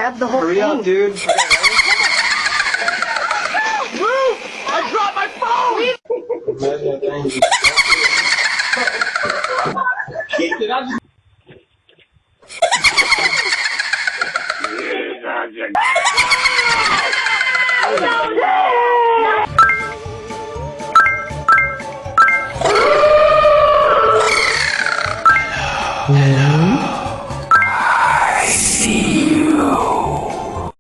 grab the whole Hurry thing. up, dude. Move! I dropped my phone! Did I just... Hello?